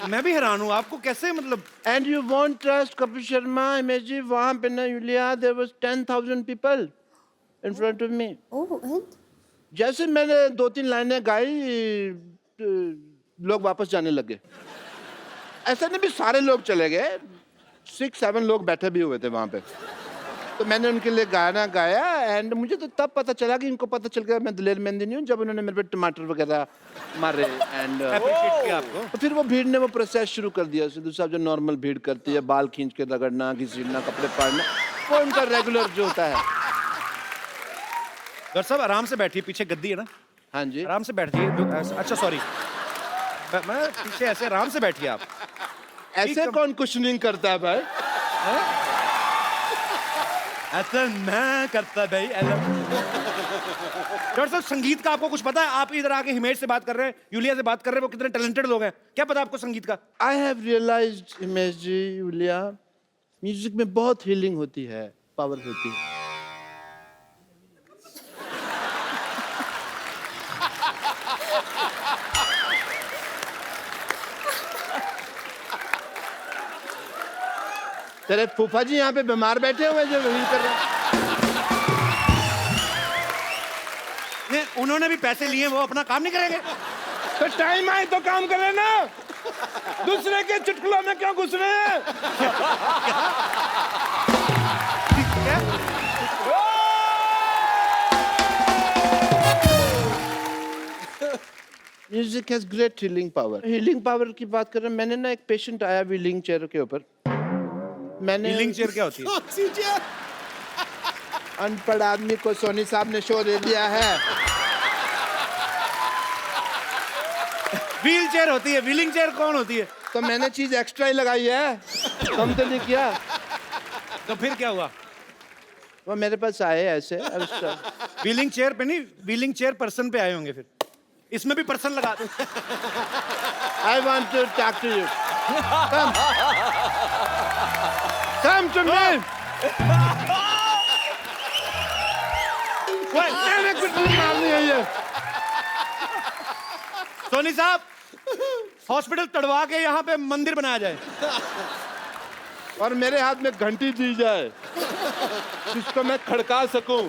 मैं भी हैरान हूँ, आपको कैसे मतलब। And you won't trust Kapil Sharma, Himesh जी, वहाँ पे ना Yulia, there was 10,000 people in front of me. Oh, and? जैसे मैंने 2-3 लाइनें गाई, लोग वापस जाने लगे। ऐसा नहीं भी सारे लोग चले गए, 6-7 लोग बैठे भी हुए थे वहाँ पे। तो मैंने उनके लिए गाना गाया एंड मुझे तो तब पता चला कि इनको पता चल गया मैं दिलेर मेहंदी नहीं हूँ, जब उन्होंने मेरे पे टमाटर वगैरह मारे एंड अप्रिशिएट किया आपको। तो फिर वो भीड़ ने वो प्रोसेस शुरू कर दिया। सिद्धू साहब जो नॉर्मल भीड़ करती है, बाल खींच के रगड़ना, घसीटना, कपड़े फाड़ना, वो उनका रेगुलर जो होता है। डॉक्टर साहब आराम से बैठिए, पीछे गद्दी है ना, हाँ जी, आराम से बैठिए। अच्छा सॉरी, मैं पीछे ऐसे आराम से बैठिए आप। ऐसे कौन कुशनिंग करता है भाई? ऐसा मैं करता भाई। डॉक्टर साहब संगीत का आपको कुछ पता है? आप इधर आके हिमेश से बात कर रहे हैं, यूलिया से बात कर रहे हैं, वो कितने टैलेंटेड लोग हैं, क्या पता आपको संगीत का? I have realized Himesh ji, Yulia, music में बहुत हीलिंग होती है, पावर होती है। तेरे फूफा जी यहाँ पे बीमार बैठे हुए हैं जो हील कर रहे हैं। नहीं, उन्होंने भी पैसे लिए, वो अपना काम नहीं करेंगे? तो टाइम आए तो काम करे ना, दूसरे के चुटकुलों में क्यों घुस रहे हैं? Music has great healing power. Healing power की बात कर रहे हैं, मैंने ना एक पेशेंट आया व्हीलिंग चेयर के ऊपर, मैंने व्हीलिंग चेयर क्या होती है? अनपढ़ आदमी को सोनी साहब ने शो दे दिया है। व्हील चेयर होती है, व्हीलिंग चेयर कौन होती है? तो मैंने चीज एक्स्ट्रा ही लगाई है, कम तो नहीं किया। तो फिर क्या हुआ? वो मेरे पास आए ऐसे, व्हीलिंग चेयर पे नहीं, व्हीलिंग चेयर पर्सन पे आए होंगे, फिर इसमें भी पर्सन लगा दो। I want to talk to you, come to me. मैंने कुछ नहीं मारनी है ये। सोनी साहब, हॉस्पिटल तड़वा के यहाँ पे मंदिर बनाया जाए और मेरे हाथ में घंटी दी जाए जिसको मैं खड़का सकूं।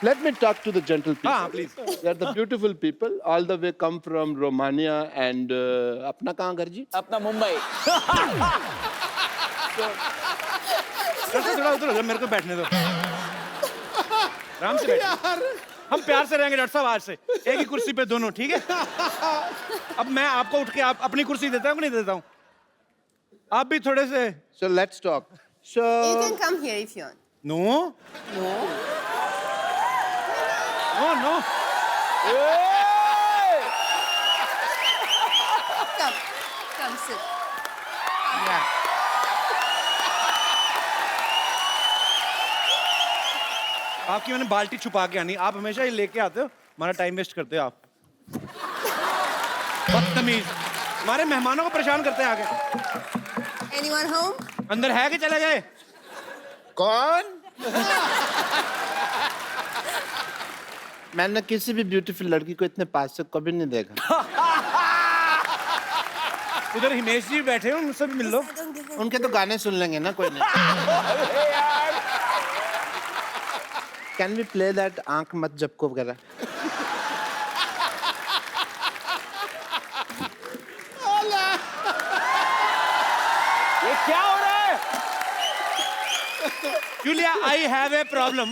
Let me talk to the gentle people. हाँ, please. They are the beautiful people, all the way come from Romania and अपना कहाँ घर जी? अपना मुंबई। थोड़ा उधर हो जाओ, मेरे को बैठने दो, आराम से बैठिए। हम प्यार से रहेंगे डॉक्टर साहब, आज से एक ही कुर्सी पे दोनों, ठीक है? अब मैं आपको उठ के आप अपनी कुर्सी देता हूँ कि नहीं देता हूँ? आप भी थोड़े से। So let's talk. So You can come here if you want. No No? No no, Come. Come sit. आपकी मैंने बाल्टी छुपा के आनी, आप हमेशा ये लेके आते हो, हमारा टाइम वेस्ट करते हो आप। बदतमीज, हमारे मेहमानों को परेशान करते हैं आगे। Anyone home? अंदर है कि चले गए? कौन? मैंने किसी भी ब्यूटीफुल लड़की को इतने पास से कभी नहीं देखा। उधर हिमेश जी बैठे हैं, उनसे भी मिल लो। I don't give a... उनके तो गाने सुन लेंगे ना, कोई नहीं। कैन वी प्ले दैट आंख मत झपको वगैरह? ये क्या हो रहा है? Julia, I have a problem.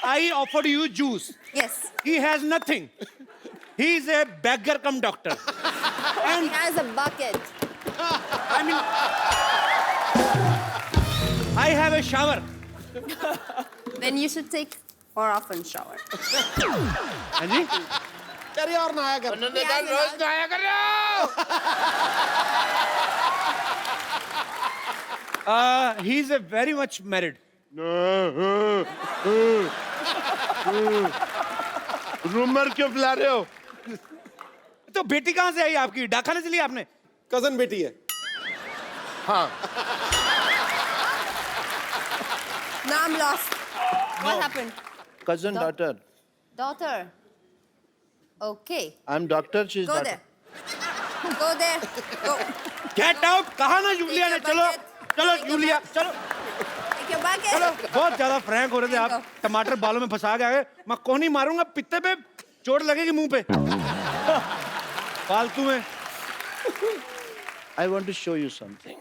I offered you juice. Yes. He has nothing. He is a beggar cum doctor. He has a bucket. I mean, I have a shower. Then you should take more often shower. हाँ जी? तेरी और नहाया कर। उन्होंने कहा रोज नहाया करो। He is a very much married. Rumour क्यों फैला रहे हो? तो बेटी कहाँ से आई आपकी? डाका नहीं चली आपने? कजन बेटी है। हाँ, Now I'm lost. What happened? cousin daughter. Daughter. Okay. I'm doctor, she's Go doctor. there. Go there. Go. Get out. कहा ना यूलिया ने, Take your चलो bucket. चलो Take your यूलिया चलो Take your bucket. चलो। बहुत ज्यादा फ्रैंक हो रहे थे आप, Go. टमाटर बालों में फंसा के आए। मैं कोहनी मारूंगा, पित्ते पे चोट लगेगी, मुंह पे। फालतू में। I want to show you something.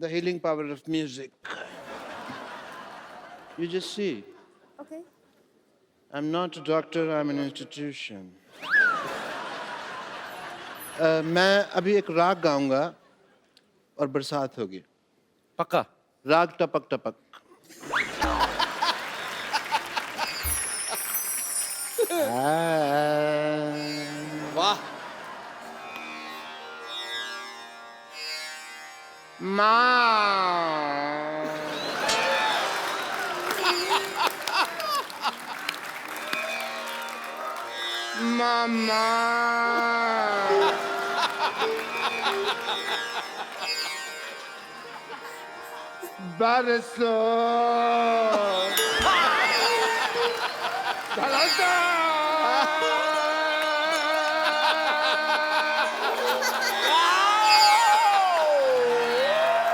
The healing power of music. You just see. Okay. I'm not a doctor, I'm an institution. मैं अभी एक राग गाऊंगा और बरसात होगी। पक्का। राग टपक टपक। वाह। माँ मामा बरसो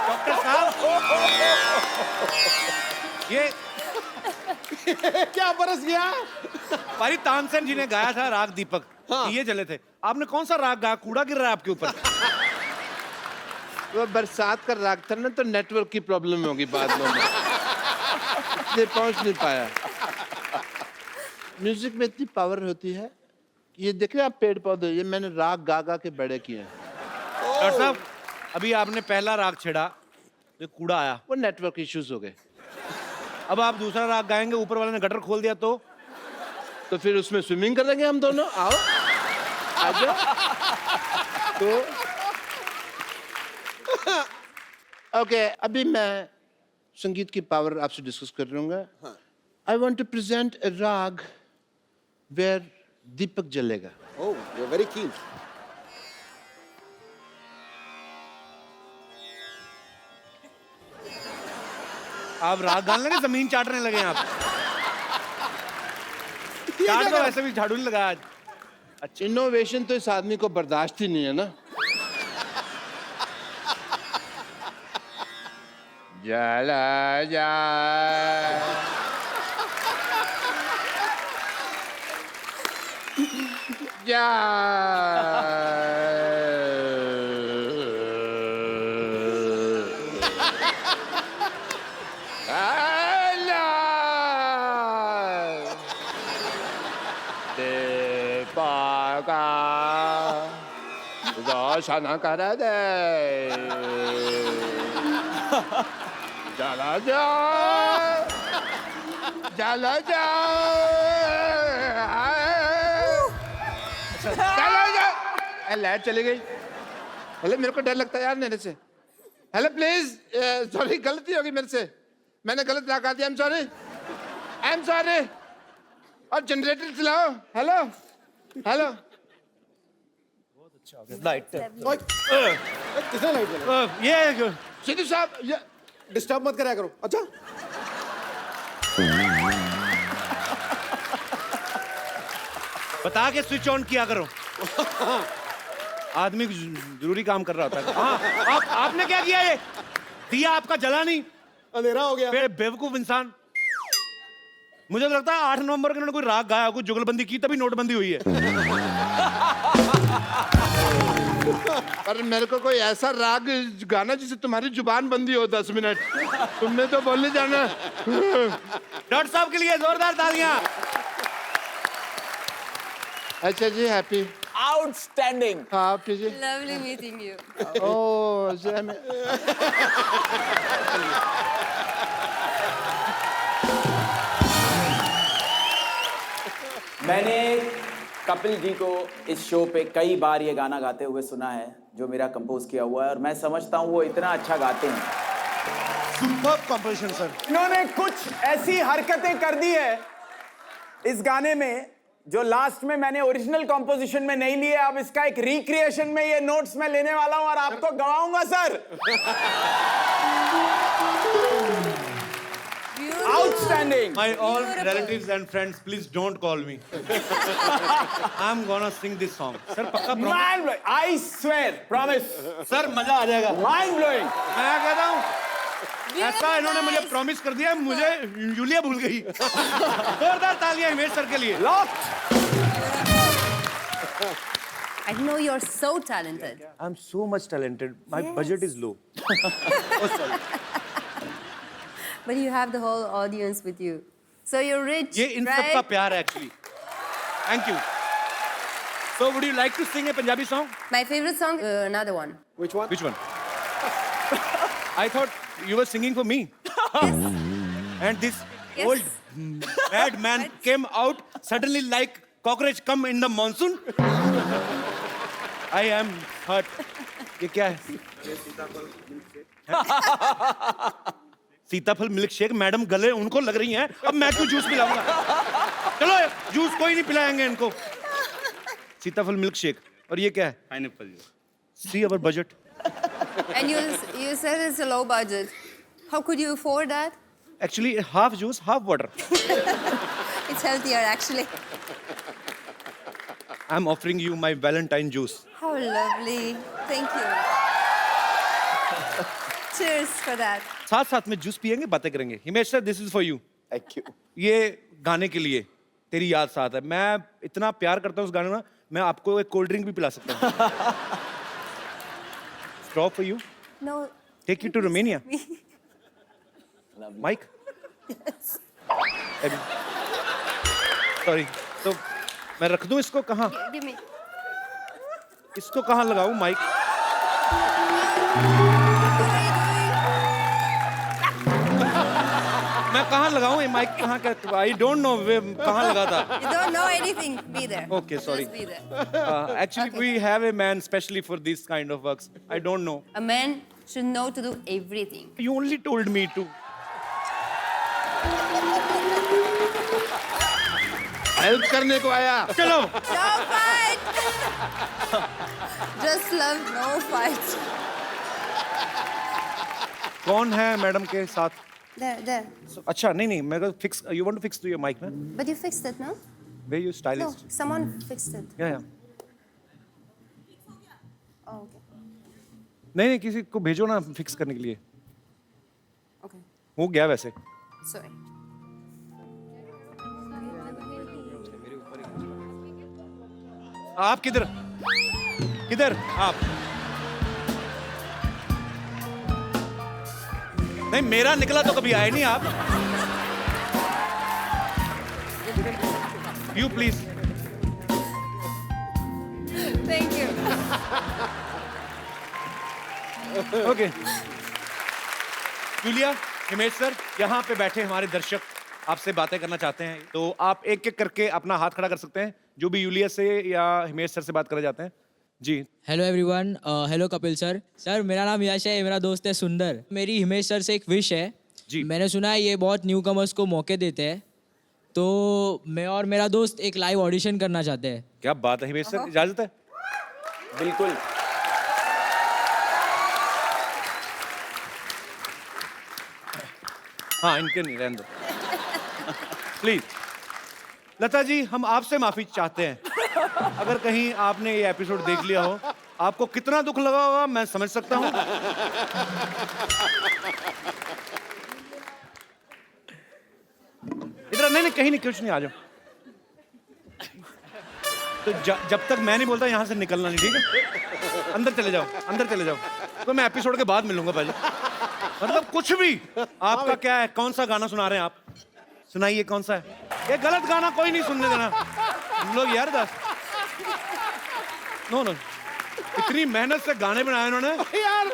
डॉक्टर साहब, ये क्या बरस गया? पारी तानसेन जी ने गाया था राग दीपक। हाँ। ये चले थे। आपने कौन सा राग गाया? कूड़ा गिर रहा है आपके ऊपर। वो बरसात का राग था ना, तो नेटवर्क की प्रॉब्लम होगी बाद में, इसलिए पहुंच नहीं पाया। म्यूजिक में इतनी पावर होती है। ये देख रहे हैं आप पेड़ पौधे, ये मैंने राग गा गा के बड़े किए हैं। डॉक्टर साहब, अभी आपने पहला राग छेड़ा, ये कूड़ा आया। वो नेटवर्क इश्यूज हो गए। अब आप दूसरा राग गाएंगे, ऊपर वाले ने गटर खोल दिया तो फिर उसमें स्विमिंग करेंगे हम दोनों। आओ आजा। तो ओके, अभी मैं संगीत की पावर आपसे डिस्कस कर लूंगा। आई वॉन्ट टू प्रेजेंट ए राग वेयर दीपक जलेगा। Oh, you're very keen. आप राग गाने लगे, जमीन चाटने लगे आप। चाट तो वैसे भी झाड़ू नहीं लगा आज। इनोवेशन तो इस आदमी को बर्दाश्त ही नहीं है ना। जला जा जा देवागा रोशन कर दे चला जा चला जा चला जा। लाइट चली गई। हेलो, मेरे को डर लगता है यार मेरे से। हेलो प्लीज, सॉरी, गलती होगी मेरे से, मैंने गलत लगा दिया। I am sorry. और जनरेटर चलाओ। Hello hello. लाइट ओए, किसने लाइट जलाई? ये सिद्धू साहब, ये डिस्टर्ब मत कराया करो। अच्छा, बता के स्विच ऑन किया करो। आदमी जरूरी काम कर रहा होता है। हाँ, आपने क्या किया? ये दिया आपका जला नहीं। अंधेरा हो गया। बे बेवकूफ इंसान। मुझे तो लगता है 8 नवंबर को इन्होंने कोई राग गाया, कोई जुगलबंदी की, तभी नोटबंदी हुई है। पर मेरे को कोई ऐसा राग गाना जिससे तुम्हारी जुबान बंदी हो 10 मिनट। तुमने तो बोलने जाना। डॉक्टर साहब के लिए जोरदार तालियां। अच्छा जी, हैप्पी। Outstanding. हाँ, आप जी। Lovely meeting you. ओह, मैंने कपिल जी को इस शो पे कई बार ये गाना गाते हुए सुना है, जो मेरा कंपोज किया हुआ है, और मैं समझता हूँ वो इतना अच्छा गाते हैं। Superb composition sir. इन्होंने कुछ ऐसी हरकतें कर दी है इस गाने में जो लास्ट में मैंने ओरिजिनल कंपोजिशन में नहीं लिए। अब इसका एक रिक्रिएशन में ये नोट्स मैं लेने वाला हूं और आपको गवाऊंगा sir. Beautiful. Outstanding. My all Beautiful. relatives and friends, please don't call me. I'm gonna sing this song. Sir, पक्का promise? Mind blowing. I swear. Promise. Sir, मजा आ जाएगा. Mind blowing. मैं कहता हूँ ऐसा Beautiful, इन्होंने मुझे guys. प्रॉमिस कर दिया, मुझे यूलिया भूल गई. जोरदार तालियां हिमेश सर के लिए. Locked. I know you're so talented. I'm so much talented. My Yes. budget is low. But you have the whole audience with you. So you're rich, ये इन सब का right? प्यार है actually. Thank you. So would you like to sing a Punjabi song? My favorite song, another one. Which one? Which one? I thought you were singing for me. And this Yes. old bad man came out suddenly like cockroach come in the monsoon. I am hurt. ये क्या है? सीताफल milk shake. Madam गले उनको लग रही हैं, अब मैं क्यों जूस पिलाऊंगा? चलो जूस कोई नहीं पिलाएंगे इनको. सीताफल मिल्क शेक. और ये क्या है? Pineapple. See our budget. And you said it's a low budget. How could you afford that? Actually, half juice, half water. It's healthier, actually. I'm offering you my Valentine juice. How lovely. Thank you. Cheers for that. साथ साथ में juice पियेंगे, बातें करेंगे. Himesh sir, this is for you. Thank you. ये गाने के लिए तेरी याद साथ है. मैं इतना प्यार करता हूँ उस गाने में, मैं आपको एक कोल्ड ड्रिंक भी पिला सकता हूँ. Straw for you. No. Take you to Romania. Mike. Sorry. तो मैं रख दूँ इसको कहाँ? Give me. इसको कहाँ लगाऊँ, माइक? मैं कहाँ लगाऊँ ये माइक? कहाँ का? I don't know कहाँ लगा था. You don't know anything. Be there. Okay, sorry. Just be there. Actually, we have a man specially for this kind of works. I don't know. A man should know to do everything. You only told me to. Help करने को आया. चलो. No fight! Just love, no fight. कौन है madam के साथ? There. अच्छा नहीं मैं तो fix. You want to fix to your mic, ना? But you fixed it, no? Where you No, stylist? someone fixed it. Yeah. Oh, okay. नहीं किसी को भेजो ना फिक्स करने के लिए. Okay. हो गया वैसे. Sorry. आप किधर? किधर? आप. नहीं मेरा निकला तो कभी आए नहीं आप. You please. Thank you. Okay. Julia, Himesh sir, यहाँ पे बैठे हमारे दर्शक आपसे बातें करना चाहते हैं, तो आप एक एक करके अपना हाथ खड़ा कर सकते हैं, जो भी यूलिया से या हिमेश सर से बात करना चाहते हैं. जी. Hello everyone. Hello Kapil sir. Sir मेरा नाम यश है, मेरा दोस्त है सुंदर. मेरी हिमेश सर से एक विश है. जी. मैंने सुना है ये बहुत न्यू कमर्स को मौके देते हैं, तो मैं और मेरा दोस्त एक लाइव ऑडिशन करना चाहते हैं. क्या बात है हिमेश सर, इजाजत है? बिल्कुल. हाँ इनके नहीं, रहने दो प्लीज. लता जी, हम आपसे माफी चाहते हैं अगर कहीं आपने ये एपिसोड देख लिया हो. आपको कितना दुख लगा होगा मैं समझ सकता हूँ. इधर नहीं कहीं नहीं, कुछ नहीं, आ जाओ. तो जब तक मैं नहीं बोलता यहाँ से निकलना नहीं, ठीक है? अंदर चले जाओ, अंदर चले जाओ. तो मैं एपिसोड के बाद मिलूंगा भाजी. मतलब कुछ भी. आपका क्या है, कौन सा गाना सुना रहे हैं आप? सुनाइए कौन सा है. ये गलत गाना कोई नहीं सुनने देना लोग यार. नो इतनी मेहनत से गाने बनाए उन्होंने. यार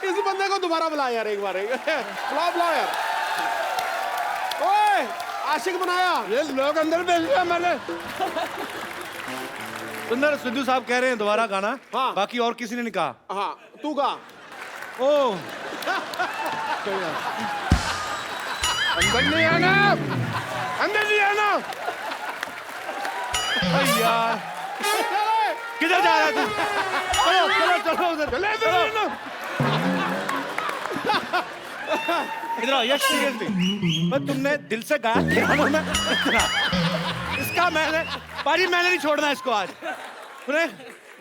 इस बंदे को दोबारा बुला यार, एक बार बुलाओ यार. ओए आशिक बनाया. ये लोग अंदर भेज दिया मैंने. सुंदर सिद्धू साहब कह रहे हैं दोबारा गाना. हाँ. बाकी और किसी ने नहीं कहा. हाँ तू गा. ओ अंदर नहीं आना, अंदर नहीं आना. यार किधर जा रहा है तू? चलो उधर. चले इधर. इधर आओ यश, सीरियसली पर तुमने दिल से गाया पियानो में इतना। इसका मैंने नहीं छोड़ना इसको आज। तुमने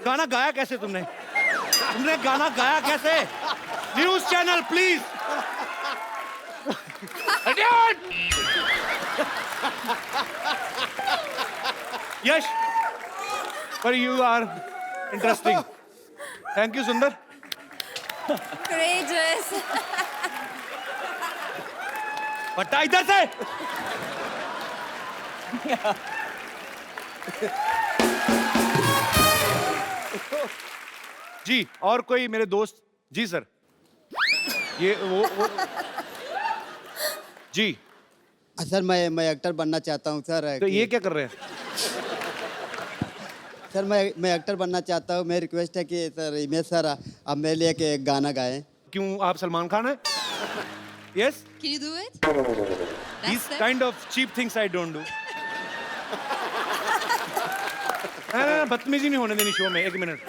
गाना गाया कैसे? तुमने गाना गाया कैसे? News channel please. यश, पर you are interesting. Thank you Sundar. Courageous. बट्टा इधर से। जी और कोई मेरे दोस्त? जी सर, ये वो जी। सर मैं एक्टर बनना चाहता हूँ सर। तो ये क्या कर रहे हैं? सर मैं एक्टर बनना चाहता हूँ। मेरी रिक्वेस्ट है कि सर इमेज सर आप मेरे लिए एक गाना गाएं। क्यों, आप सलमान खान हैं? Yes, Can you do it? these kind of cheap things I don't do. बदतमीजी नहीं होने देनी शो में। एक मिनट।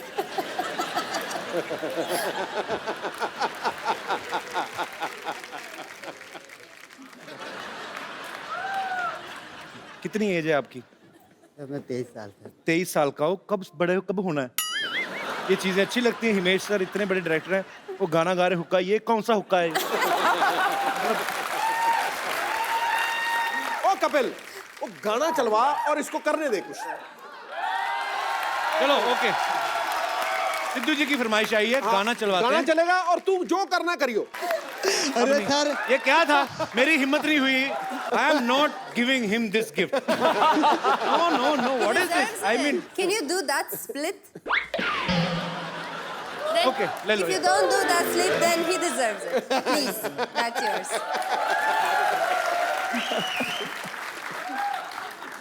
कितनी एज है आपकी? सर मैं 23 साल सर। 23 साल का हो? कब बड़े हो, कब होना है? ये चीजें अच्छी लगती हैं। हिमेश सर इतने बड़े डायरेक्टर हैं, वो गाना गा रहे हुक्का। ये कौन सा हुक्का है? ओ कपिल, वो गाना चलवा और इसको करने दे कुछ। चलो ओके, सिद्धू जी की फरमाइश आई है, गाना चलवाते गाना हैं। चलेगा और तू जो करना करियो। अरे सर ये क्या था? मेरी हिम्मत नहीं हुई। I am not giving him this gift. No no no, what is this? I mean, Can you do that split? Then, Okay, ले लो if you ये। don't do that split, then he deserves it. Please, that's yours.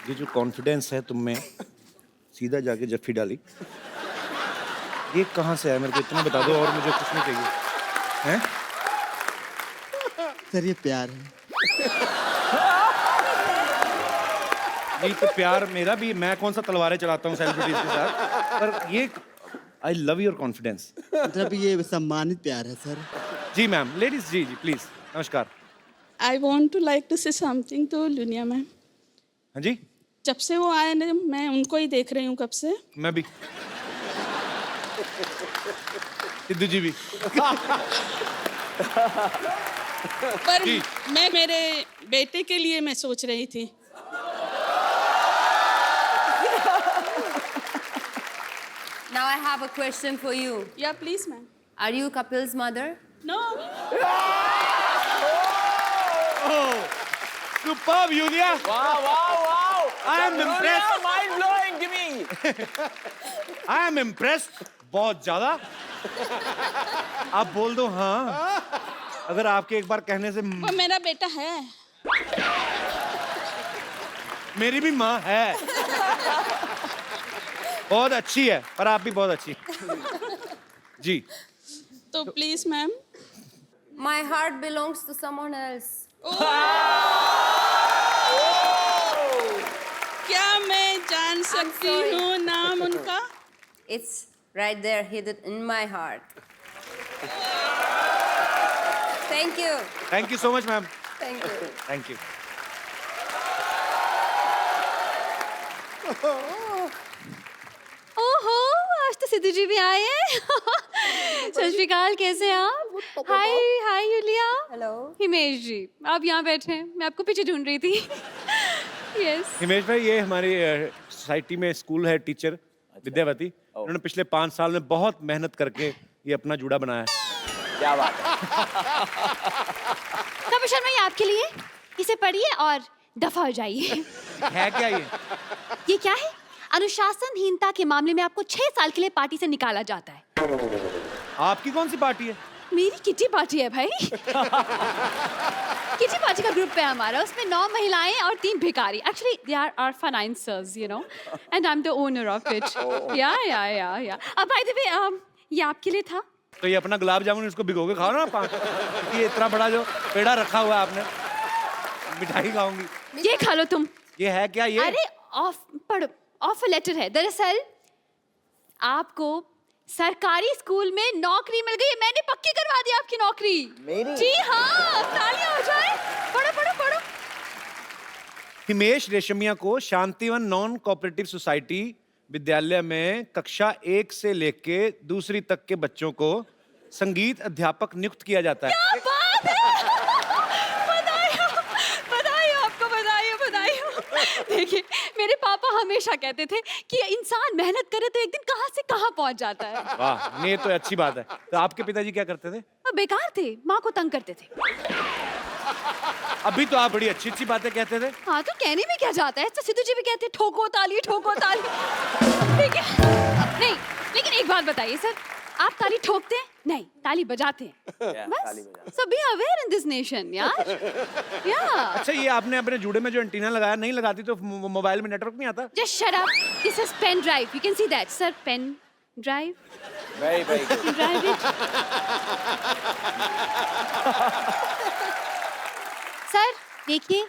ये जो confidence है तुम में, सीधा जाके जफ्फी डाली, ये कहाँ से आया? मेरे को इतना बता दो और मुझे कुछ नहीं चाहिए। हैं? सर ये प्यार है। ये तो प्यार मेरा भी। मैं कौन सा तलवारें चलाता हूँ सेलिब्रिटीज के साथ? पर ये आई लव योर कॉन्फिडेंस। मतलब ये सम्मानित प्यार है सर। जी मैम, लेडीज जी जी प्लीज। नमस्कार। I want to like to say something to Lunia ma'am. हाँ जी, जब से वो आए ना मैं उनको ही देख रही हूँ कब से। मैं भी। सिद्धू जी भी। पर जी। मैं मेरे बेटे के लिए मैं सोच रही थी। Now I have a question for you. या please ma'am. Are you Kapil's mother? No Superb, Yulia. Wow, wow, wow. I am impressed. Mind blowing, Jimmy. I am impressed. बहुत ज्यादा। आप बोल दो हाँ, अगर आपके एक बार कहने से। वो मेरा बेटा है। मेरी भी माँ है, बहुत अच्छी है, पर आप भी बहुत अच्छी हैं। जी। तो please ma'am. My heart belongs to someone else. क्या मैं जान सकती sorry. हूँ नाम उनका? It's right there, hidden in my heart. Thank you. Thank you so much ma'am. Thank you. Thank you. ओहो आज तो सिद्धू जी भी आए हैं। सत श्री अकाल, कैसे हैं आप? हाय हाय यूलिया। Hello. हिमेश जी आप यहाँ बैठे हैं, मैं आपको पीछे ढूंढ रही थी। यस हिमेश भाई, ये हमारी सोसाइटी में स्कूल है, टीचर विद्यावती। उन्होंने पिछले 5 साल में बहुत मेहनत करके ये अपना जूड़ा बनाया है। क्या बात है। कपिल शर्मा ये आपके लिए, इसे पढ़िए और दफा हो जाइए। है क्या ये? ये क्या है? अनुशासनहीनता के मामले में आपको 6 साल के लिए पार्टी से निकाला जाता है। आपकी कौन सी पार्टी है? मेरी किटी पार्टी है भाई। किटी पार्टी का ग्रुप है हमारा, उसमें 9 महिलाएं और 3 भिखारी। Actually they are our financers, you know, and I am the owner of it. या अब बाय द वे ये आपके लिए था। तो ये अपना गुलाब जामुन इसको भिगो के खाओ ना 5। ये इतना बड़ा जो पेड़ा रखा हुआ है आपने, मिठाई खाऊंगी। ये खा लो तुम। ये है क्या ये? अरे ऑफर लेटर है। दरअसल आपको सरकारी स्कूल में नौकरी मिल गई है, मैंने पक्की करवा दी आपकी नौकरी। मेरी? जी हाँ, तालियां हो जाए। पढ़ो पढ़ो पढ़ो। हिमेश रेशमिया को शांतिवन नॉन कोऑपरेटिव सोसाइटी विद्यालय में कक्षा 1 से लेके 2री तक के बच्चों को संगीत अध्यापक नियुक्त किया जाता है। क्या बात है! बधाई हो, बधाई हो आपको, बधाई हो, बधाई हो। देखिए, मेरे पापा हमेशा कहते थे कि इंसान मेहनत करे तो एक दिन कहाँ से कहाँ पहुंच जाता है। वाह, ये तो अच्छी बात है। तो आपके पिताजी क्या करते थे? वो बेकार थे, माँ को तंग करते थे। अभी तो आप बड़ी अच्छी अच्छी बातें कहते थे। हाँ, तो कहने में क्या जाता है? तो सिद्धू जी भी कहते ठोको ताली, ठोको ताली। ठीक है? नहीं, लेकिन एक बात बताइए सर, आप ताली ठोकते हैं? नहीं, ताली बजाते हैं। बस, so be aware in this nation, यार। Yeah. अच्छा, ये आपने अपने जूड़े में जो एंटीना लगाया, नहीं लगाती तो मोबाइल में नेटवर्क नहीं आता? Just shut up. This is pen drive. You can see that, sir. Pen drive. Very, very good. Drive it. Sir, देखिए,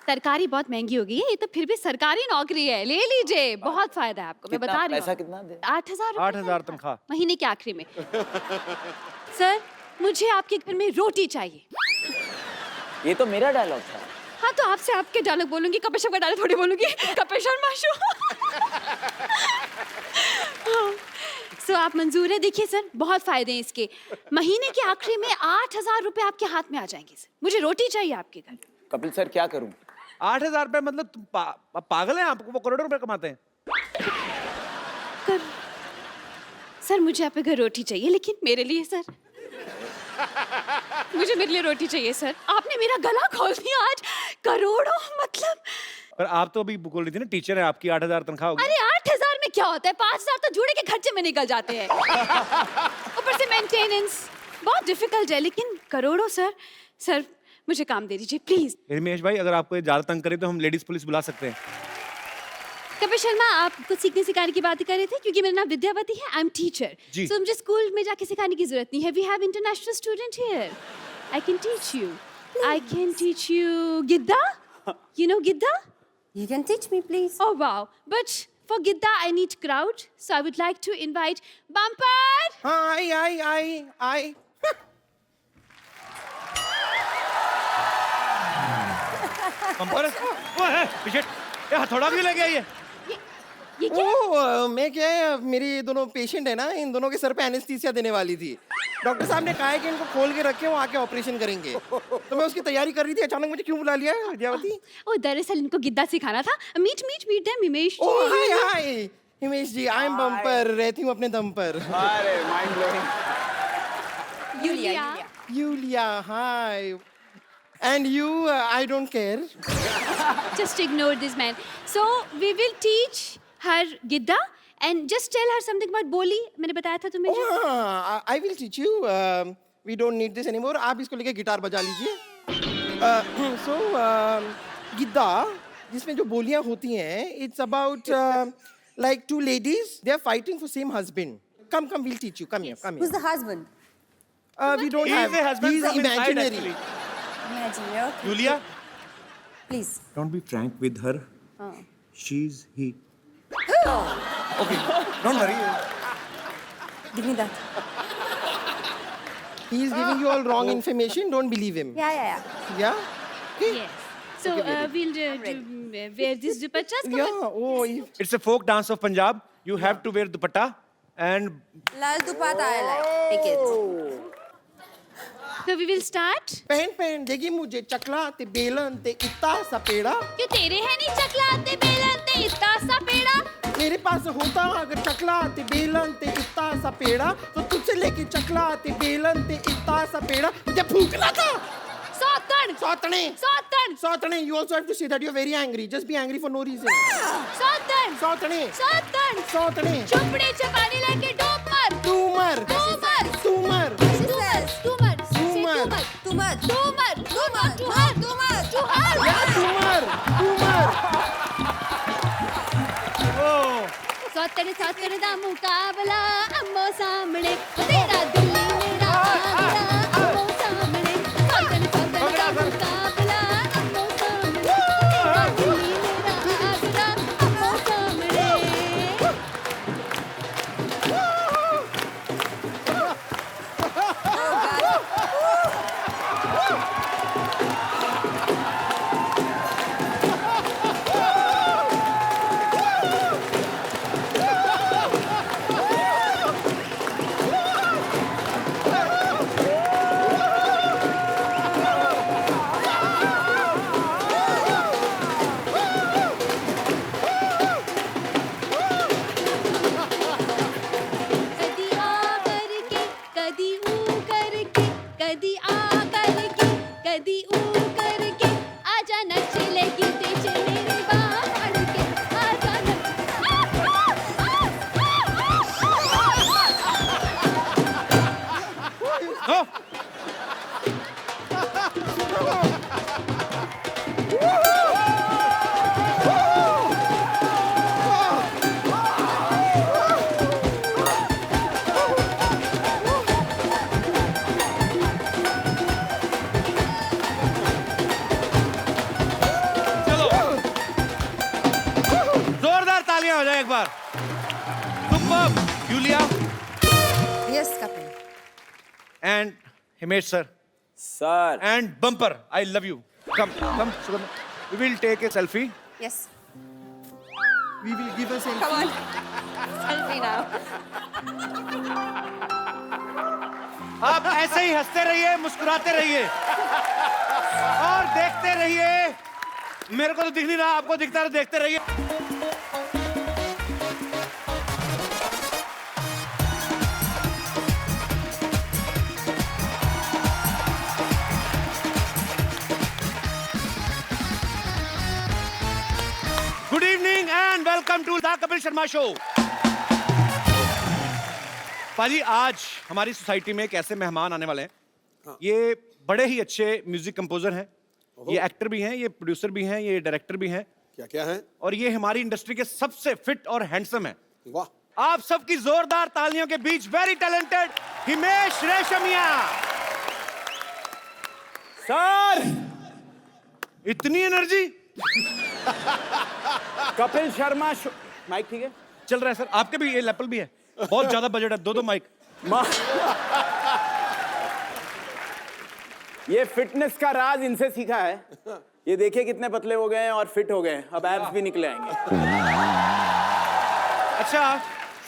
सरकारी बहुत महंगी हो गई है, ये तो फिर भी सरकारी नौकरी है, ले लीजिए, बहुत फायदा है आपको। मैं बता रही हूँ। पैसा कितना दे? 8,000। 8,000 तनख्वाह महीने के आखिरी में। सर, मुझे आपके घर में रोटी चाहिए। ये तो मेरा डायलॉग था। हाँ, तो आपसे आपके डायलॉग बोलूंगी, कपिल शर्मा का डायलॉग थोड़ी बोलूंगी। कपिल शर्मा शो। सो आप मंजूर है? देखिए सर, बहुत फायदे हैं इसके। महीने के आखिरी में 8,000 रुपए आपके हाथ में आ जाएंगे सर। मुझे रोटी चाहिए आपके घर। कपिल सर, क्या करूं? 8,000 रुपए मतलब तुम पागल हैं? आपको वो करोड़ों रुपए कमाते हैं। सर, मुझे आपके घर रोटी चाहिए, लेकिन मेरे लिए सर। मुझे मेरे लिए रोटी चाहिए सर। आपने मेरा गला खोल दिया आज। करोड़ों मतलब। पर आप तो अभी बोल रही थी ना, टीचर है आपकी, 8,000 तनख्वाह होगी। अरे 8,000 में क्या होता है? 5,000 तो जूड़े के खर्चे में निकल जाते हैं। ऊपर से मेंटेनेंस बहुत डिफिकल्ट है, लेकिन करोड़ों सर। सर, मुझे काम दे दीजिए प्लीज। हिमेश भाई, अगर आपको ये ज्यादा तंग करे तो हम लेडीज पुलिस बुला सकते हैं। कपिल शर्मा, आप कुछ सीखने सिखाने की बात कर रहे थे, क्योंकि मेरा नाम विद्यावती है, आई एम टीचर। जी। सो मुझे स्कूल में जाके सिखाने की जरूरत नहीं है। We have international student here. I can teach you. I can teach you Giddha. You know Giddha? You can teach me, please. Oh wow. But for Gidda I need crowd. So I would like to invite Bumper. आई पंपर वो है पीछे, ये हथौड़ा भी लग गया ये। ये क्या? ओ, मैं क्या है, मेरी दोनों पेशेंट है ना, इन दोनों के सर पे एनेस्थीसिया देने वाली थी। डॉक्टर साहब ने कहा है कि इनको खोल के रखे, वो आके ऑपरेशन करेंगे। तो मैं उसकी तैयारी कर रही थी, अचानक मुझे क्यों बुला लिया विद्यावती? ओ, दरअसल इनको गिद्दा सिखाना था। Meet them Himesh ji. Oh hi hi Himesh ji, I am bumper, रहती हूँ अपने दम पर। अरे mind blowing. Yulia. Yulia, hi. And you, I don't care. Just ignore this man. So we will teach her Gidda and just tell her something about Boli. मैंने बताया था तुम्हें जो। I will teach you. We don't need this anymore. आप इसको लेके guitar बजा लीजिए। सो गिद्दा, जिसमें जो बोलियां होती हैं, it's about like two ladies, they are fighting for same husband. Come, we'll teach you. Come here. Who's the husband? We don't He have. is a husband He's from inside, imaginary. actually. Imaginary. Okay. Julia, Please. don't be frank with her. She's he. Okay, don't worry. Give me that. He is giving you all wrong information. Don't believe him. Yeah. Yeah? Okay. Yes. So we'll wear this dupattas. Come on. Yeah. Oh, It's a folk dance of Punjab. You have to wear dupatta and Lal dupatta I like. Take it. So we will start. पहन देगी मुझे चकला ते बेलन ते इत्ता सा पेड़ा। क्यों तेरे है नहीं चकला ते बेलन ते इतना सा पेड़ा? मेरे पास होता अगर चकला ते बेलन ते इत्ता सा पेड़ा, तो तुझसे लेके चकला ते बेलन ते इत्ता सा पेड़ा मुझे फूकना था। सौतन. सौतने। सौतन. सौतने, you also have to say that you're very angry. Just be angry for no reason. सौतन. सौतने। सौतन. सौतने। चुपड़े चपाने लगे डूब मर. तू मर। मर. तू मर। She says. तू मर. मर. Too much. तू मर. Too much. Too much. Too much. तू हर. तू मर। तू मर। सौतन दा मुकाबला अम्मो सामने, तेरा दिल मेरा आगरा अम्मो सामने। सौतन दा मुकाबला अम्मो सामने, तेरा दिल मेरा आगरा अम्मो सामने। Superb Yulia Yes, Kapil. And Himesh sir sir and bumper I love you come we will take a selfie Yes. We will give us a Come on. Selfie now. आप ऐसे ही हंसते रहिए मुस्कुराते रहिए और देखते रहिए मेरे को तो दिख नहीं रहा आपको दिखता है देखते रहिए good evening and welcome to the Kapil Sharma show पाजी आज हमारी सोसाइटी में एक ऐसे मेहमान आने वाले हैं ये बड़े ही अच्छे म्यूजिक कंपोजर हैं ये एक्टर भी हैं ये प्रोड्यूसर भी हैं ये डायरेक्टर भी हैं क्या क्या है? और ये हमारी इंडस्ट्री के सबसे फिट और हैंडसम हैं वाह, आप सबकी जोरदार तालियों के बीच very talented Himesh Reshammiya sir इतनी energy Kapil Sharma show mic ठीक है चल रहा है सर आपके भी ये लेवल भी है बहुत ज्यादा बजट है दो माइक ये फिटनेस का राज इनसे सीखा है ये देखिए कितने पतले हो गए हैं और फिट हो गए हैं अब एब्स भी निकले आएंगे अच्छा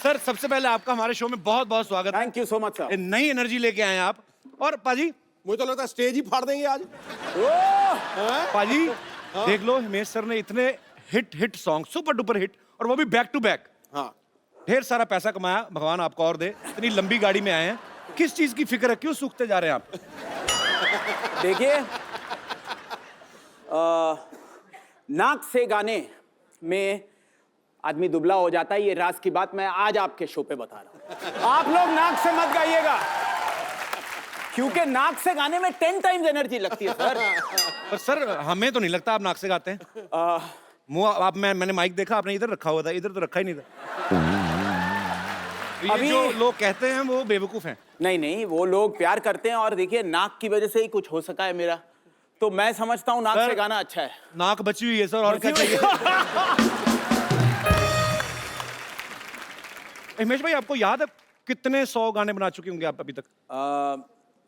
सर सबसे पहले आपका हमारे शो में बहुत बहुत स्वागत है thank you so much sir नई एनर्जी लेके आए हैं आप और पाजी मुझे तो लगता है स्टेज ही फाड़ देंगे आज। पाजी देख लो हिमेश सर ने इतने hit song super duper hit और वो भी बैक टू बैक हाँ, ढेर सारा पैसा कमाया भगवान आपको और दे इतनी लंबी गाड़ी में आए हैं किस चीज की फिक्र है क्यों सूखते जा रहे हैं आप देखिए नाक से गाने में आदमी दुबला हो जाता है ये राज की बात मैं आज आपके शो पे बता रहा हूं आप लोग नाक से मत गाइएगा क्योंकि नाक से गाने में 10 टाइम्स एनर्जी लगती है सर पर सर हमें तो नहीं लगता आप नाक से गाते हैं मुंह आप मैंने माइक देखा आपने इधर रखा हुआ था इधर तो रखा ही नहीं था ये अभी- जो लोग कहते हैं वो बेवकूफ हैं नहीं नहीं वो लोग प्यार करते हैं और देखिए नाक की वजह से ही कुछ हो सका है मेरा तो मैं समझता हूँ नाक सर- से गाना अच्छा है नाक बची हुई है सर और क्या बची हुई चाहिए हिमेश भाई आपको याद है कितने 100 गाने बना चुके होंगे आप अभी तक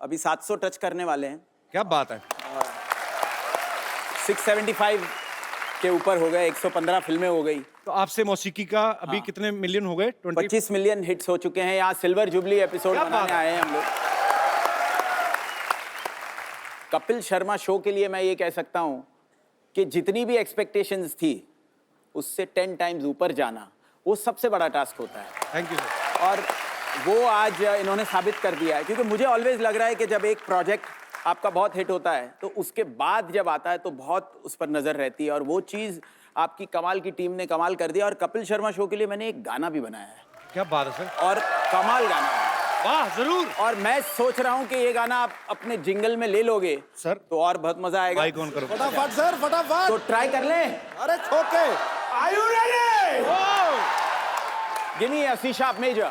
अभी 700 टच करने वाले हैं क्या बात है 675 के ऊपर हो गए 115 फिल्में हो गई तो आपसे मौसीकी का अभी कितने मिलियन हो गए 20 25 मिलियन हिट्स हो चुके हैं यहाँ सिल्वर जुबली एपिसोड क्या बनाने बात है? आए हैं हम लोग कपिल शर्मा शो के लिए मैं ये कह सकता हूँ कि जितनी भी एक्सपेक्टेशंस थी उससे 10 टाइम्स ऊपर जाना वो सबसे बड़ा टास्क होता है थैंक यू सर और वो आज इन्होंने साबित कर दिया है क्योंकि मुझे ऑलवेज लग रहा है कि जब एक प्रोजेक्ट आपका बहुत हिट होता है तो उसके बाद जब आता है तो बहुत उस पर नजर रहती है और वो चीज आपकी कमाल की टीम ने कमाल कर दिया और कपिल शर्मा शो के लिए मैंने एक गाना भी बनाया है क्या बात है सर और कमाल गाना है वाह जरूर और मैं सोच रहा हूँ कि ये गाना आप अपने जिंगल में ले लोगे सर तो और बहुत मजा आएगा माइक ऑन करो फटाफट सर फटाफट। तो ट्राई कर लें अरे ठोके। Are you ready? Give me a C sharp major.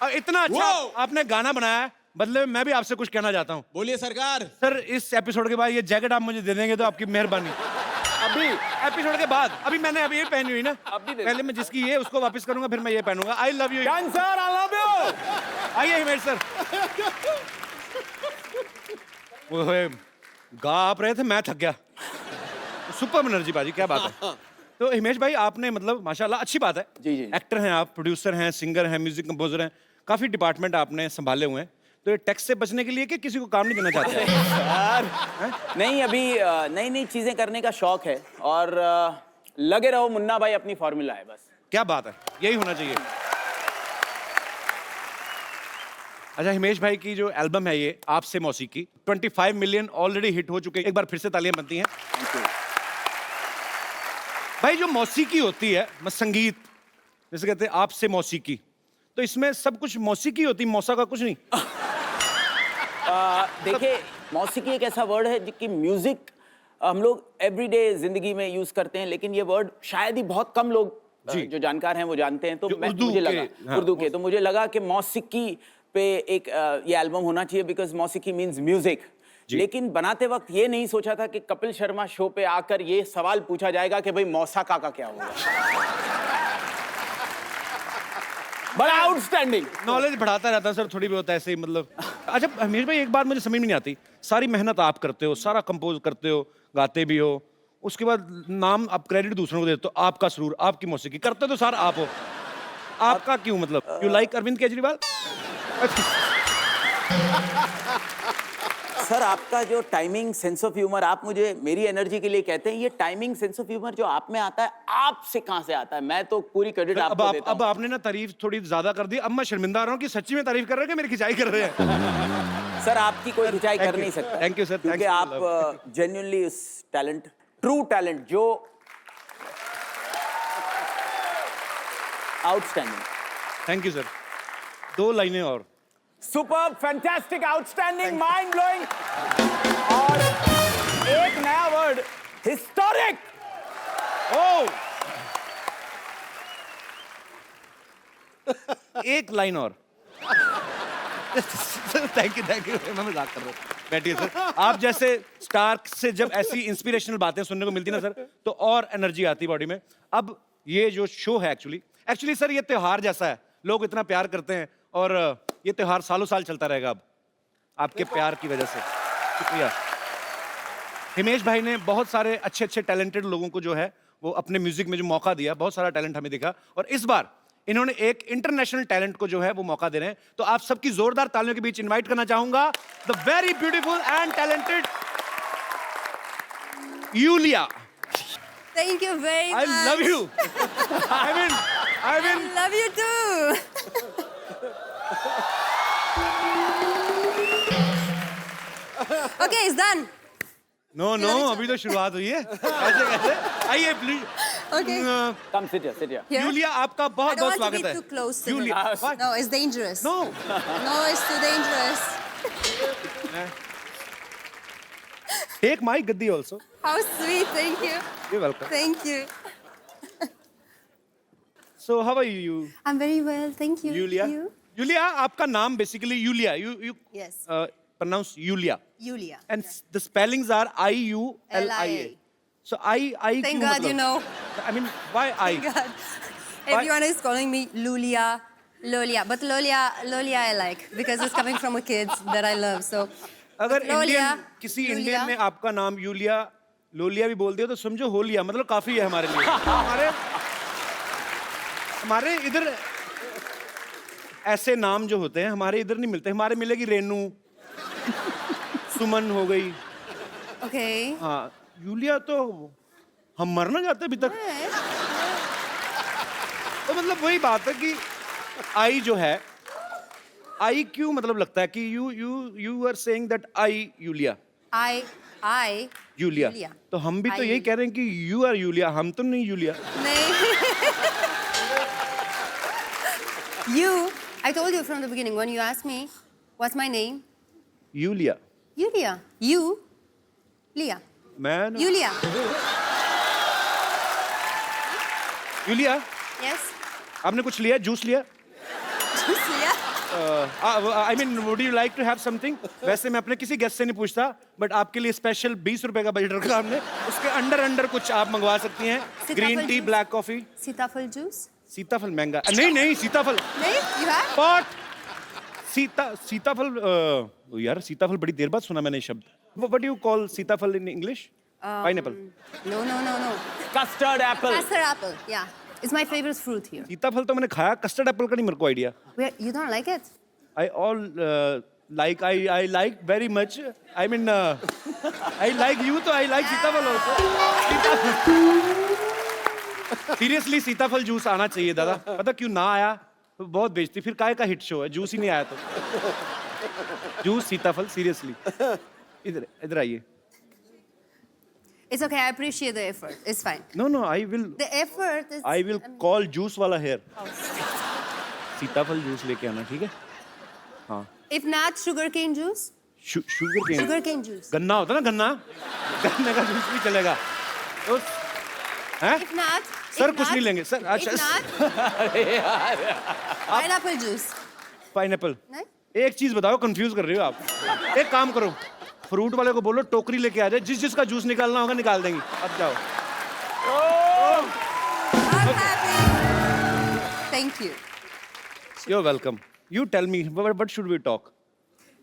अब इतना अच्छा Wow! आपने गाना बनाया है बदले में मैं भी आपसे कुछ कहना चाहता हूँ बोलिए सरकार। सर इस एपिसोड के बाद ये जैकेट आप मुझे दे देंगे तो आपकी मेहरबानी अभी एपिसोड के बाद अभी मैंने अभी ये पहनी हुई ना अभी दे पहले मैं जिसकी ये उसको वापस करूंगा फिर मैं ये पहनूंगा I love you Done, sir. I love you. आइए हिमेश सर ओए गा आप रहे थे मैं थक गया सुपर एनर्जी बाजी क्या बात है तो हिमेश भाई आपने मतलब माशाल्लाह अच्छी बात है जी, जी। एक्टर हैं आप प्रोड्यूसर हैं सिंगर हैं म्यूजिक कंपोजर हैं काफी डिपार्टमेंट आपने संभाले हुए हैं तो ये टैक्स से बचने के लिए कि किसी को काम नहीं देना चाहते हैं? नहीं अभी नई नई चीजें करने का शौक है और लगे रहो मुन्ना भाई अपनी फॉर्मूला है बस क्या बात है यही होना चाहिए अच्छा हिमेश भाई की जो एल्बम है ये आपसे मौसीकी 25 मिलियन ऑलरेडी हिट हो चुके हैं एक बार फिर से तालियां बनती हैं भाई जो मौसीकी होती है संगीत जैसे कहते हैं आपसे मौसीकी तो इसमें सब कुछ मौसीकी होती मौसा का कुछ नहीं देखिए मौसीकी एक ऐसा वर्ड है कि म्यूजिक हम लोग एवरीडे जिंदगी में यूज करते हैं लेकिन ये वर्ड शायद ही बहुत कम लोग जो जानकार हैं वो जानते हैं तो जो उर्दू मुझे के, लगा हाँ। उर्दू के तो मुझे लगा कि मौसीकी पे एक ये एल्बम होना चाहिए बिकॉज मौसीकी मीन्स म्यूजिक लेकिन बनाते वक्त ये नहीं सोचा था कि कपिल शर्मा शो पे आकर ये सवाल पूछा जाएगा कि भाई मौसा का क्या होगा बड़ा आउटस्टैंडिंग। नॉलेज बढ़ाता रहता है सर, थोड़ी बहुत ऐसे ही मतलब। अच्छा हमीश भाई, एक बात मुझे समझ में नहीं आती, सारी मेहनत आप करते हो, सारा कंपोज करते हो, गाते भी हो, उसके बाद नाम आप क्रेडिट दूसरों को देते हो, आपका सुरूर, आपकी मौसीकी, करते तो सारा आप हो, आपका क्यों मतलब? You like Arvind Kejriwal? Sir आपका जो टाइमिंग सेंस ऑफ ह्यूमर, आप मुझे मेरी एनर्जी के लिए कहते हैं, ये टाइमिंग सेंस ऑफ ह्यूमर जो आप में आता है, आपसे कहां से आता है? मैं तो पूरी क्रेडिट आपको देता हूं। अब आपने ना तारीफ थोड़ी ज्यादा कर दी, अब मैं शर्मिंदा आ रहा हूँ कि सच्ची में तारीफ कर रहे हैं कि मेरी खिंचाई कर रहे हैं। सर आपकी कोई खिंचाई कर नहीं सकता। थैंक यू सर, क्योंकि आप जेन्युइनली उस टैलेंट, ट्रू टैलेंट जो आउटस्टैंडिंग। Thank you sir. 2 लाइनें और। Superb, fantastic, outstanding, mind blowing, और एक नया वर्ड, हिस्टोरिक। ओ, एक लाइन और। थैंक यू, मैं मजाक कर रहा हूँ, बैठिए सर। आप जैसे स्टार से जब ऐसी इंस्पिरेशनल बातें सुनने को मिलती ना सर, तो और एनर्जी आती बॉडी में। अब ये जो शो है एक्चुअली सर, ये त्योहार जैसा है, लोग इतना प्यार करते हैं, और ये त्योहार सालों साल चलता रहेगा अब आपके प्यार की वजह से। शुक्रिया। हिमेश भाई ने बहुत सारे अच्छे टैलेंटेड लोगों को जो है वो अपने म्यूजिक में जो मौका दिया, बहुत सारा टैलेंट हमें दिखा, और इस बार इन्होंने एक इंटरनेशनल टैलेंट को जो है वो मौका दे रहे हैं। तो आप सबकी जोरदार तालियों के बीच इनवाइट करना चाहूंगा the very beautiful and talented Yulia. Thank you very much. I love you. I mean, love you too. Okay, it's done. no, अभी तो शुरुआत हुई है। कैसे? आइए please. Okay. Come sit here. Here? Yulia, आपका I बहुत don't बहुत want to स्वागत be है। too close to Yulia, her. what? No, it's dangerous. No. No, it's too dangerous. Take my gaddi also. How sweet. Thank you. You're welcome. Thank you. So how are you? I'm very well. Thank you. Yulia. Yulia, आपका नाम basically Yulia. You Yes. Pronounce Yulia. Yulia. And the spellings are I-U-L-I-A. So I Thank क्यों God मतलब? you know. I mean, why I? Thank God. Everyone is calling me Lulia, but Lolia I like because it's coming from a kid that I love. So अगर Lolia, किसी Lulia. Indian ने आपका नाम Yulia लोलिया भी बोल दिया तो समझो हो लिया, मतलब काफी है हमारे लिए। हमारे इधर ऐसे नाम जो होते हैं हमारे इधर नहीं मिलते। हमारे मिलेगी रेनू, सुमन हो गई। Okay. हाँ, यूलिया तो हम मरना चाहते अभी तक। तो मतलब वही बात है कि आई जो है, आई क्यों मतलब लगता है कि you are saying that I Yulia. I Yulia. Yulia. तो हम भी तो I यही कह रहे हैं कि यू आर यूलिया, हम तो नहीं यूलिया। नहीं. I told you from the beginning when you asked me what's my name. Yulia. Yulia. You. Lia. मैं ना- Yulia. Yulia, Yes. आपने कुछ लिया, जूस लिया? Just Lia. I mean would you like to have something? वैसे मैं अपने किसी गेस्ट से नहीं पूछता, बट आपके लिए स्पेशल 20 रुपए का बजट रखा हमने। उसके अंडर कुछ आप मंगवा सकती हैं। सीताफल green tea, juice. Black coffee. Sitafal juice. सीताफल महंगा नहीं सीताफल नहीं, you have? पॉट सीताफल यार सीताफल बड़ी देर बाद सुना मैंने ये शब्द। व्हाट यू कॉल सीताफल in English? Pineapple. No. Custard apple. Custard apple. Yeah. It's my favorite fruit here. सीताफल तो मैंने खाया, कस्टर्ड एप्पल का नहीं मेरे को idea. You don't like it? I like very much. I mean, I like you, तो I like सीताफल also. सीरियसली सीताफल जूस आना चाहिए दादा। पता क्यों ना आया? तो बहुत बेचती, फिर काहे का हिट शो है, जूस ही नहीं आया तो। जूस सीताफल, सीरियसली। इधर आइए। It's okay. I appreciate the effort. It's fine. No, I will The effort is. call juice वाला हेयर। सीताफल जूस लेके आना, ठीक है? हाँ। If not, sugarcane juice. Sugar cane. Sugarcane juice. गन्ना होता ना, गन्ने का जूस भी चलेगा। तो हैं? If not. सर if कुछ not- नहीं लेंगे sir. If not, pineapple juice. Pineapple. नहीं? एक चीज बताओ, कंफ्यूज कर रही हो आप। एक काम करो, फ्रूट वाले को बोलो टोकरी लेके आ जाए, जिसका जूस निकालना होगा निकाल देंगे। अब जाओ। I'm happy. Thank you. You're welcome. You tell me, what should we talk?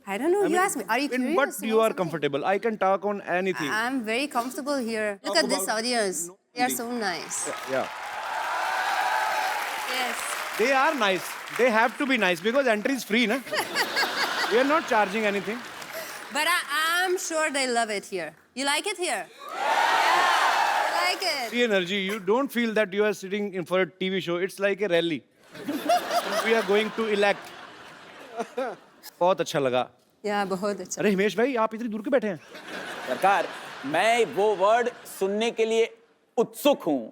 I don't know. You asked me. Are you In curious? what to you know are something? comfortable. I can talk on anything. I'm very comfortable here. Look at this audience. They are so nice. Yeah. Yes. They are nice. They have to be nice because entry is free, na? We are not charging anything. But I'm sure they love it here. You like it here? Yeah. I like it. The energy, you don't feel that you are sitting in for a TV show. It's like a rally. We are going to elect. बहुत अच्छा लगा. Yeah, बहुत अच्छा. अरे हिमेश भाई, आप इतनी दूर क्यों बैठे हैं? सरकार, मैं वो वर्ड सुनने के लिए उत्सुक हूँ.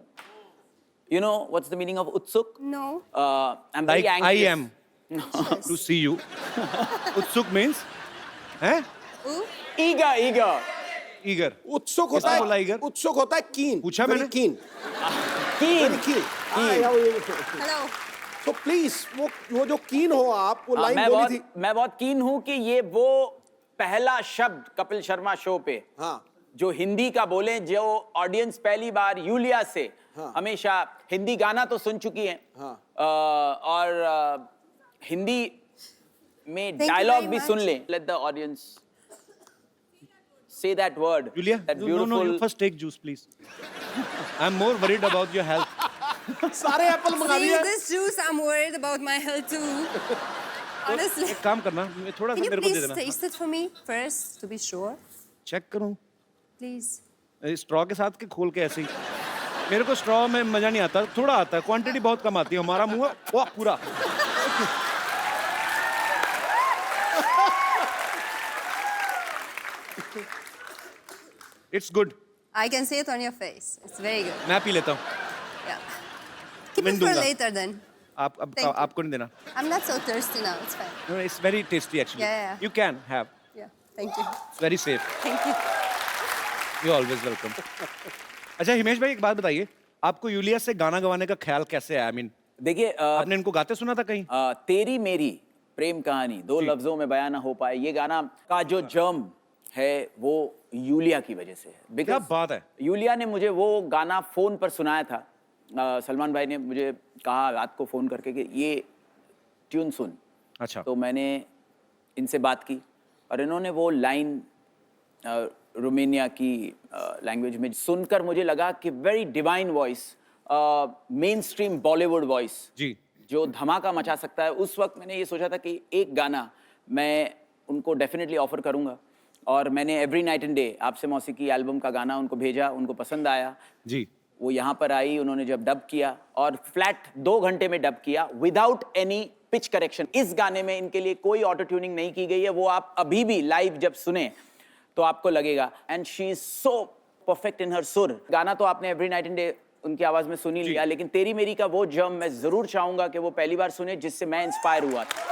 You know what's the meaning of utsuk? No. I'm very Like I anxious. am to see you. Utsuk means? हैं? Ooh. Eager. Eager. उत्सुक होता किसने बोला है, eager? उत्सुक होता है कीन. पूछा Very मैंने? keen. Keen. Very keen. Hello. So please, वो जो कीन हो आप, वो लाइन बोली थी. मैं बहुत कीन हूँ कि ये वो पहला शब्द कपिल शर्मा शो पे हाँ. जो हिंदी का बोले, जो ऑडियंस पहली बार यूलिया से हाँ. हमेशा हिंदी गाना तो सुन चुकी है. हाँ. और हिंदी में Thank you डायलॉग very भी much. सुन ले. Let the audience say that word. Julia, that no, beautiful. you first take juice, please. I'm more worried about your health. सारे एप्पल मंगा Seeing दिए. this juice, I'm worried about my health too. Honestly. एक काम करना, थोड़ा सा Can you मेरे को दे please देना. taste it for me first to be sure? Check करूं. Please. स्ट्रॉ के साथ के खोल के ऐसे ही. मेरे को स्ट्रॉ में मजा नहीं आता, थोड़ा आता है. क्वांटिटी बहुत कम आती है. हमारा मुंह वो पूरा. It's good. I can see it on your face. It's very good. मैं पी लेता हूँ. Yeah. Keep मैं it for दूंगा. later then. Thank you. you. आपको नहीं देना. I'm not so thirsty now. It's fine. No, it's very tasty actually. Yeah. You can have. Yeah. Thank you. It's very safe. Thank you. You're always welcome. अच्छा हिमेश भाई एक बात बताइए. आपको Yulia से गाना गवाने का ख्याल कैसे आया? I mean, देखिए आपने इनको गाते सुना था कहीं? तेरी मेरी प्रेम कहानी दो लफ्जों में बयान ना हो पाए, ये गाना का जो जर्म है वो यूलिया की वजह से है. क्या बात है? यूलिया ने मुझे वो गाना फोन पर सुनाया था. सलमान भाई ने मुझे कहा रात को फोन करके कि ये ट्यून सुन. अच्छा. तो मैंने इनसे बात की और इन्होंने वो लाइन रोमानिया की लैंग्वेज में सुनकर मुझे लगा कि very divine voice, mainstream Bollywood voice जी, जो धमाका मचा सकता है. उस वक्त मैंने ये सोचा था कि एक गाना मैं उनको डेफिनेटली ऑफर करूंगा और मैंने एवरी नाइट एंड डे आपसे मौसीकी एल्बम का गाना उनको भेजा. उनको पसंद आया जी. वो यहाँ पर आई, उन्होंने जब डब किया और फ्लैट 2 घंटे में डब किया विदाउट एनी पिच करेक्शन. इस गाने में इनके लिए कोई ऑटो ट्यूनिंग नहीं की गई है. वो आप अभी भी लाइव जब सुने तो आपको लगेगा. And she is so perfect in हर सुर. गाना तो आपने एवरी नाइट एंड डे उनकी आवाज में सुन ही लिया, लेकिन तेरी मेरी का वो जर्म मैं जरूर चाहूंगा कि वो पहली बार सुने जिससे मैं इंस्पायर हुआ था.